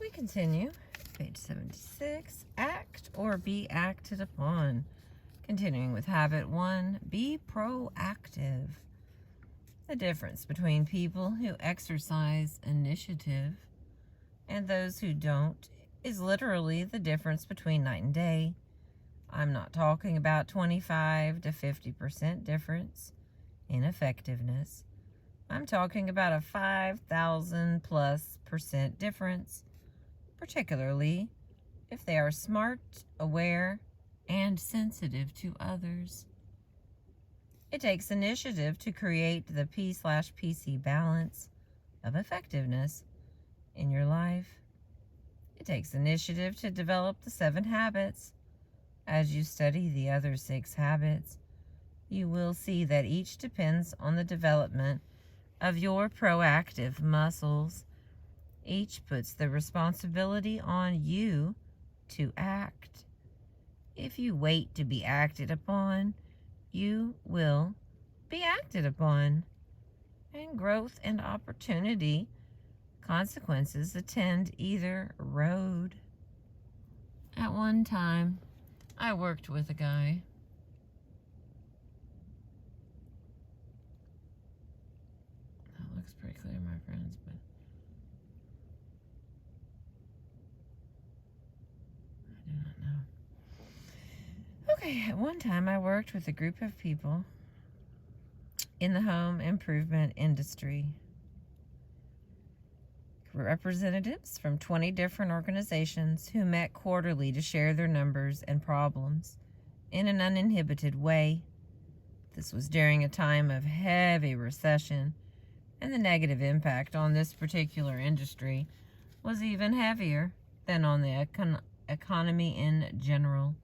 We continue. Page 76. Act or be acted upon. Continuing with habit 1. Be proactive. The difference between people who exercise initiative and those who don't is literally the difference between night and day. I'm not talking about 25 to 50% difference in effectiveness. I'm talking about a 5,000 plus % difference, particularly if they are smart, aware, and sensitive to others. It takes initiative to create the P/PC balance of effectiveness in your life. It takes initiative to develop the 7 habits. As you study the other 6 habits, you will see that each depends on the development of your proactive muscles. Each puts the responsibility on you to act. If you wait to be acted upon, you will be acted upon. And growth and opportunity consequences attend either road. At one time, I worked with a guy. That looks pretty clear, my friends, but I do not know. Okay, at one time I worked with a group of people in the home improvement industry. Representatives from 20 different organizations who met quarterly to share their numbers and problems in an uninhibited way. This was during a time of heavy recession, and the negative impact on this particular industry was even heavier than on the economy in general.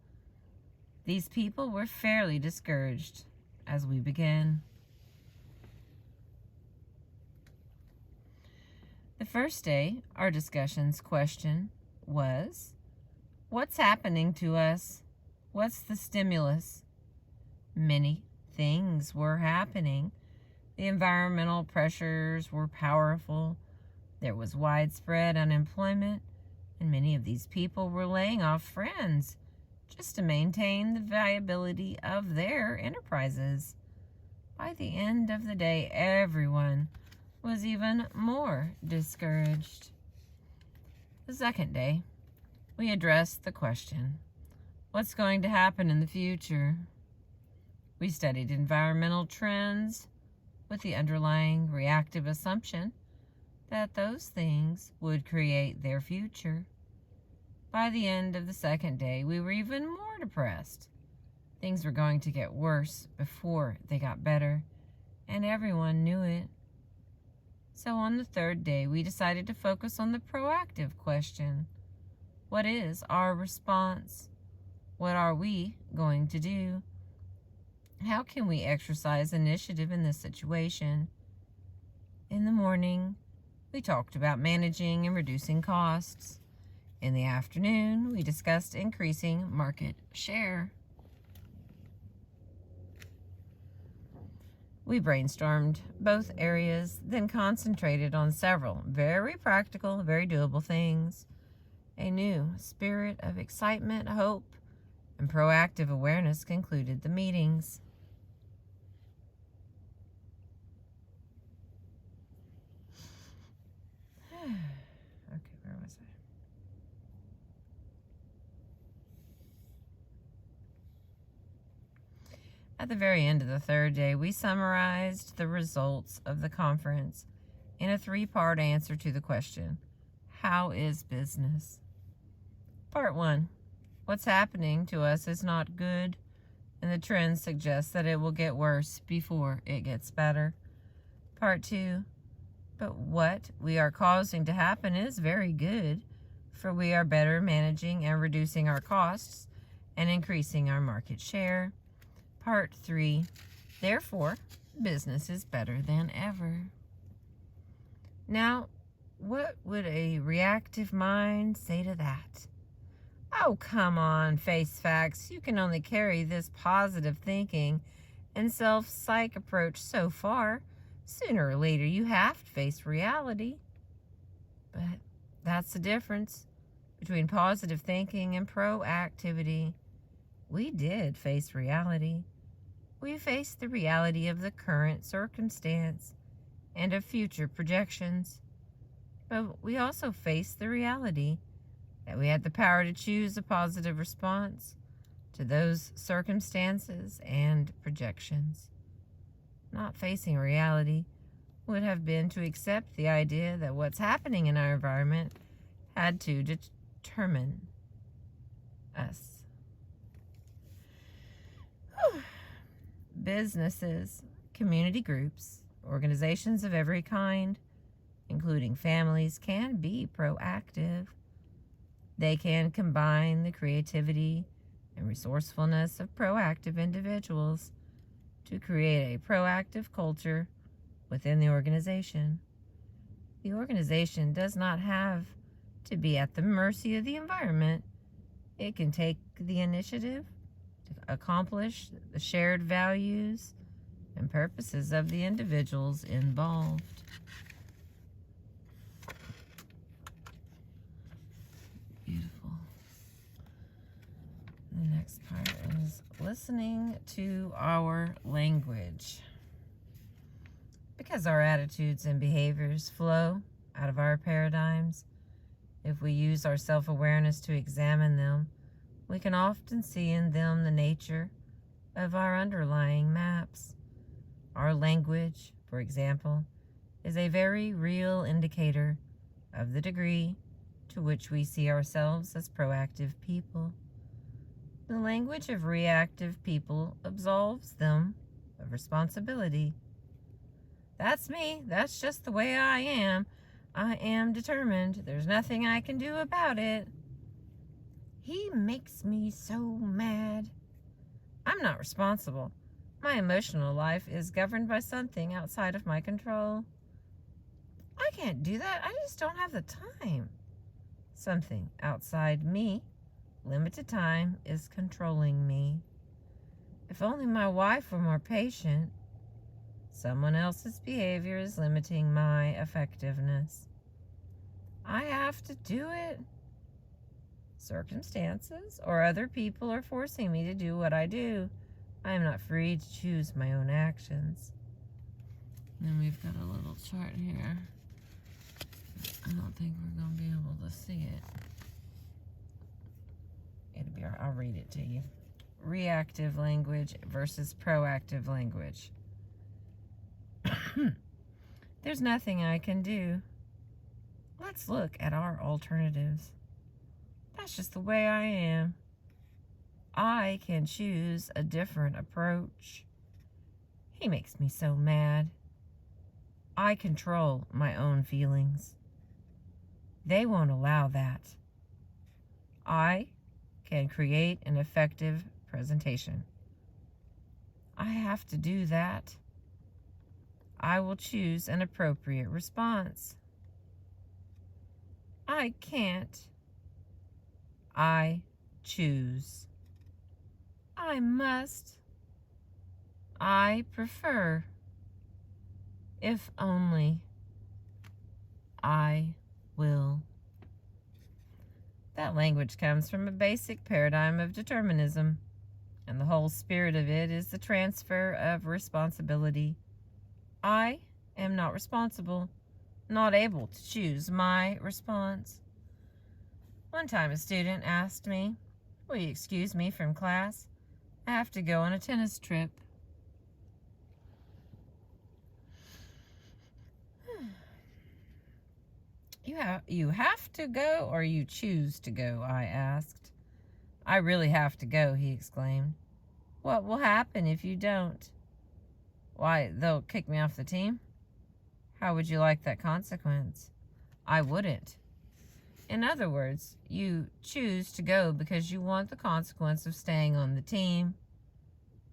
These people were fairly discouraged as we began. The first day, our discussion's question was, what's happening to us? What's the stimulus? Many things were happening. The environmental pressures were powerful. There was widespread unemployment, and many of these people were laying off friends just to maintain the viability of their enterprises. By the end of the day, everyone was even more discouraged. The second day, we addressed the question, what's going to happen in the future? We studied environmental trends with the underlying reactive assumption that those things would create their future. By the end of the second day, we were even more depressed. Things were going to get worse before they got better, and everyone knew it. So on the third day, we decided to focus on the proactive question. What is our response? What are we going to do? How can we exercise initiative in this situation? In the morning, we talked about managing and reducing costs. In the afternoon, we discussed increasing market share. We brainstormed both areas, then concentrated on several very practical, very doable things. A new spirit of excitement, hope, and proactive awareness concluded the meetings. Okay, where was I? At the very end of the third day, we summarized the results of the conference in a 3-part answer to the question, how is business? Part 1, what's happening to us is not good, and the trend suggests that it will get worse before it gets better. Part 2, but what we are causing to happen is very good, for we are better managing and reducing our costs and increasing our market share. Part 3, therefore, business is better than ever. Now, what would a reactive mind say to that? Oh, come on, face facts. You can only carry this positive thinking and self-psych approach so far. Sooner or later, you have to face reality. But That's the difference between positive thinking and proactivity. We did face reality. We faced the reality of the current circumstance and of future projections. But we also faced the reality that we had the power to choose a positive response to those circumstances and projections. Not facing reality would have been to accept the idea that what's happening in our environment had to determine us. Businesses, community groups, organizations of every kind, including families, can be proactive. They can combine the creativity and resourcefulness of proactive individuals to create a proactive culture within the organization. The organization does not have to be at the mercy of the environment. It can take the initiative to accomplish the shared values and purposes of the individuals involved. Beautiful. The next part is listening to our language. Because our attitudes and behaviors flow out of our paradigms, if we use our self-awareness to examine them, we can often see in them the nature of our underlying maps. Our language, for example, is a very real indicator of the degree to which we see ourselves as proactive people. The language of reactive people absolves them of responsibility. That's me. That's just the way I am. I am determined. There's nothing I can do about it. He makes me so mad. I'm not responsible. My emotional life is governed by something outside of my control. I can't do that. I just don't have the time. Something outside me, limited time, is controlling me. If only my wife were more patient. Someone else's behavior is limiting my effectiveness. I have to do it. Circumstances or other people are forcing me to do what I do. I am not free to choose my own actions. Then we've got a little chart here. I don't think we're going to be able to see it. I'll read it to you. Reactive language versus proactive language. There's nothing I can do. Let's look at our alternatives. That's just the way I am. I can choose a different approach. He makes me so mad. I control my own feelings. They won't allow that. I can create an effective presentation. I have to do that. I will choose an appropriate response. I can't. I choose. I must. I prefer. If only. I will. That language comes from a basic paradigm of determinism, and the whole spirit of it is the transfer of responsibility. I am not responsible, not able to choose my response. One time a student asked me, "Will you excuse me from class? I have to go on a tennis trip." You have to go or you choose to go, I asked. "I really have to go," he exclaimed. "What will happen if you don't?" "Why, they'll kick me off the team." "How would you like that consequence?" "I wouldn't." In other words, you choose to go because you want the consequence of staying on the team.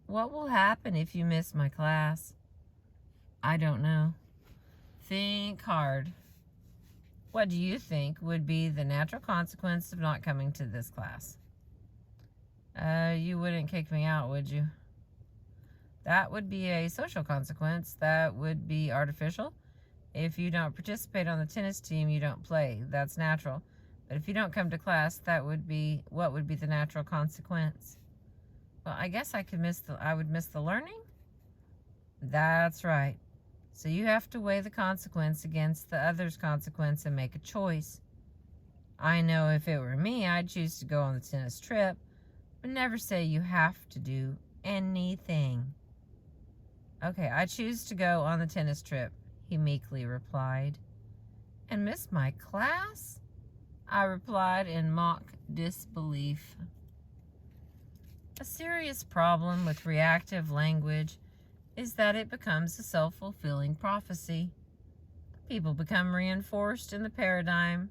What will happen if you miss my class? I don't know. Think hard. What do you think would be the natural consequence of not coming to this class? You wouldn't kick me out, would you? That would be a social consequence. That would be artificial If you don't participate on the tennis team, you don't play. That's natural. But if you don't come to class, what would be the natural consequence? Well, I guess I would miss the learning? That's right. So you have to weigh the consequence against the other's consequence and make a choice. I know if it were me, I'd choose to go on the tennis trip, but never say you have to do anything. Okay, I choose to go on the tennis trip, he meekly replied. And miss my class? I replied in mock disbelief. A serious problem with reactive language is that it becomes a self-fulfilling prophecy. People become reinforced in the paradigm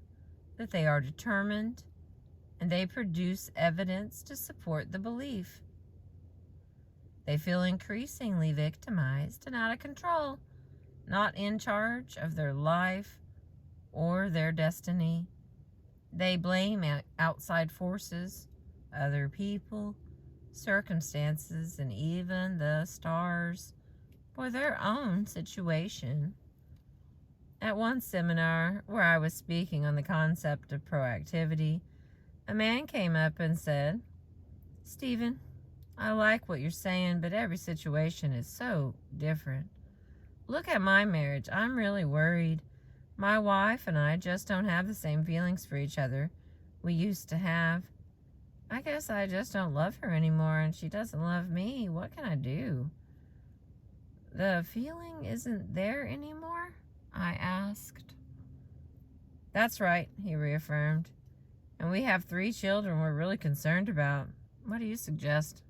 that they are determined, and they produce evidence to support the belief. They feel increasingly victimized and out of control, not in charge of their life or their destiny. They blame outside forces, other people, circumstances, and even the stars for their own situation. At one seminar where I was speaking on the concept of proactivity, a man came up and said, "Stephen, I like what you're saying, but every situation is so different. Look at my marriage. I'm really worried. My wife and I just don't have the same feelings for each other we used to have. I guess I just don't love her anymore, and she doesn't love me. What can I do?" "The feeling isn't there anymore?" I asked. "That's right," he reaffirmed. "And we have 3 children we're really concerned about. What do you suggest?"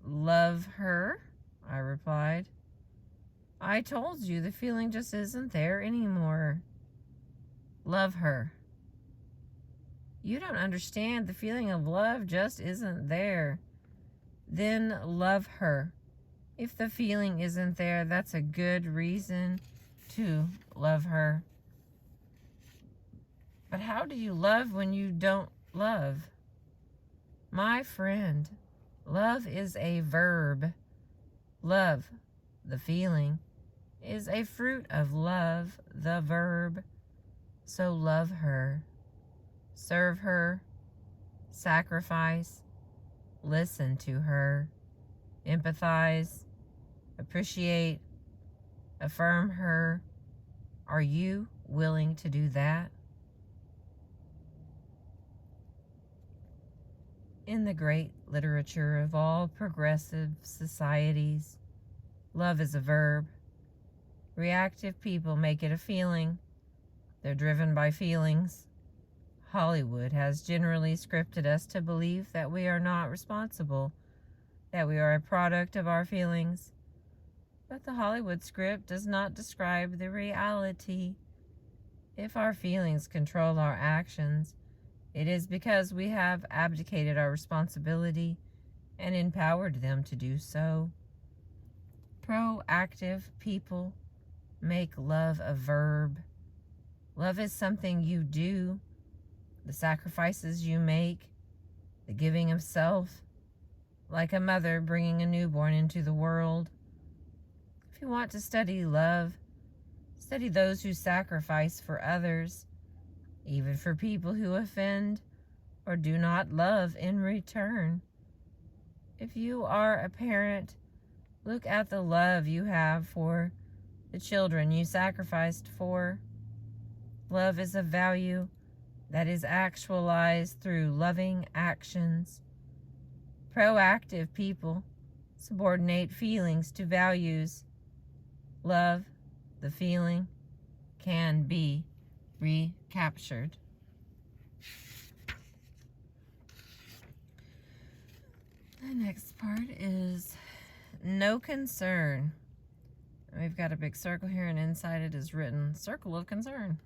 "Love her," I replied. "I told you the feeling just isn't there anymore." "Love her." "You don't understand. The feeling of love just isn't there." "Then love her. If the feeling isn't there, that's a good reason to love her." "But how do you love when you don't love?" "My friend, love is a verb. Love, the feeling, is a fruit of love, the verb. So love her. Serve her. Sacrifice. Listen to her. Empathize. Appreciate. Affirm her. Are you willing to do that?" In the great literature of all progressive societies, love is a verb. Reactive people make it a feeling. They're driven by feelings. Hollywood has generally scripted us to believe that we are not responsible, that we are a product of our feelings. But the Hollywood script does not describe the reality. If our feelings control our actions, it is because we have abdicated our responsibility and empowered them to do so. Proactive people make love a verb. Love is something you do, the sacrifices you make, the giving of self, like a mother bringing a newborn into the world. If you want to study love, study those who sacrifice for others, even for people who offend or do not love in return. If you are a parent, look at the love you have for the children you sacrificed for. Love is a value that is actualized through loving actions. Proactive people subordinate feelings to values. Love, the feeling, can be recaptured. The next part is no concern. We've got a big circle here, and inside it is written circle of concern.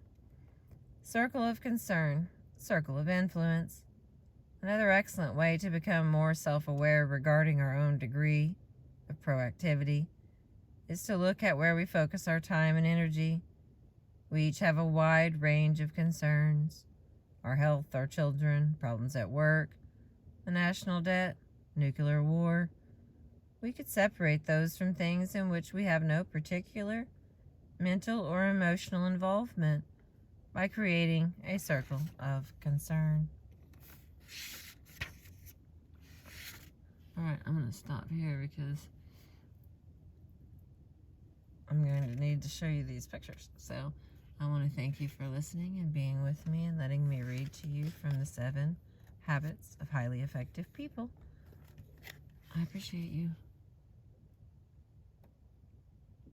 Circle of concern, circle of influence. Another excellent way to become more self-aware regarding our own degree of proactivity is to look at where we focus our time and energy. We each have a wide range of concerns: our health, our children, problems at work, the national debt, nuclear war. We could separate those from things in which we have no particular mental or emotional involvement by creating a circle of concern. Alright, I'm going to stop here because I'm going to need to show you these pictures. So I want to thank you for listening and being with me and letting me read to you from the 7 Habits of Highly Effective People. I appreciate you.